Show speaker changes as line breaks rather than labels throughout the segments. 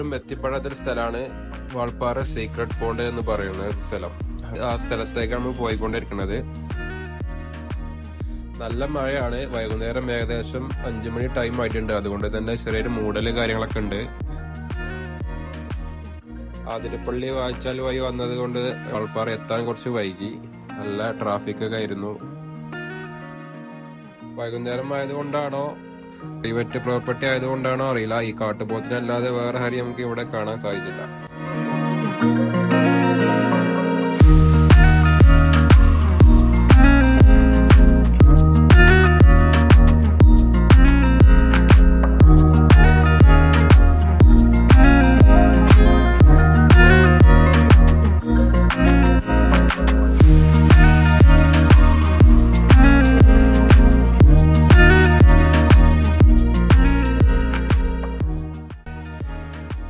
പലരും എത്തിപ്പെടാത്തൊരു സ്ഥലമാണ് Valparai secret pond എന്ന് പറയുന്ന ഒരു സ്ഥലം. ആ സ്ഥലത്തേക്കാണ് നമ്മൾ പോയിക്കൊണ്ടിരിക്കുന്നത്. നല്ല മഴയാണ്. വൈകുന്നേരം ഏകദേശം 5 മണി ടൈം ആയിട്ടുണ്ട്. അതുകൊണ്ട് തന്നെ ചെറിയൊരു മൂടല് കാര്യങ്ങളൊക്കെ ഉണ്ട്. ആതിരപ്പള്ളി വാഴച്ചാൽ വഴി വന്നത് കൊണ്ട് വാൾപ്പാറ എത്താൻ കുറച്ച് വൈകി. നല്ല ട്രാഫിക് ഒക്കെ ആയിരുന്നു. വൈകുന്നേരം ആയതുകൊണ്ടാണോ പ്രൈവറ്റ് പ്രോപ്പർട്ടി ആയതുകൊണ്ടാണോ അറിയില്ല, ഈ കാട്ടുപോത്തിനല്ലാതെ വേറെ ഹരി നമുക്ക് ഇവിടെ കാണാൻ സാധിച്ചില്ല.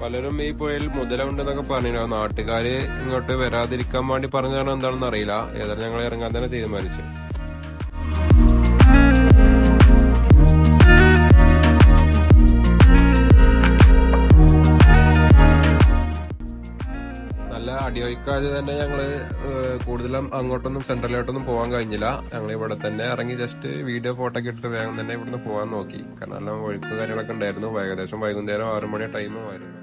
പലരും ഈ പുഴയിൽ മുതലുണ്ടെന്നൊക്കെ പറഞ്ഞിരുന്നു. നാട്ടുകാര് ഇങ്ങോട്ട് വരാതിരിക്കാൻ വേണ്ടി പറഞ്ഞാണോ എന്താണെന്ന് അറിയില്ല. ഏതായാലും ഞങ്ങൾ ഇറങ്ങാൻ തന്നെ തീരുമാനിച്ചു. നല്ല അടിയൊഴുക്കായത് തന്നെ ഞങ്ങള് കൂടുതലും അങ്ങോട്ടൊന്നും സെൻട്രലിലോട്ടൊന്നും പോകാൻ കഴിഞ്ഞില്ല. ഞങ്ങൾ ഇവിടെ തന്നെ ഇറങ്ങി ജസ്റ്റ് വീഡിയോ ഫോട്ടോ ഒക്കെ എടുത്ത് വേഗം തന്നെ ഇവിടുന്ന് പോകാൻ നോക്കി. കാരണം എല്ലാം ഒഴുക്കും കാര്യങ്ങളൊക്കെ ഉണ്ടായിരുന്നു. ഏകദേശം വൈകുന്നേരം 6 മണി ടൈമും ആയിരുന്നു.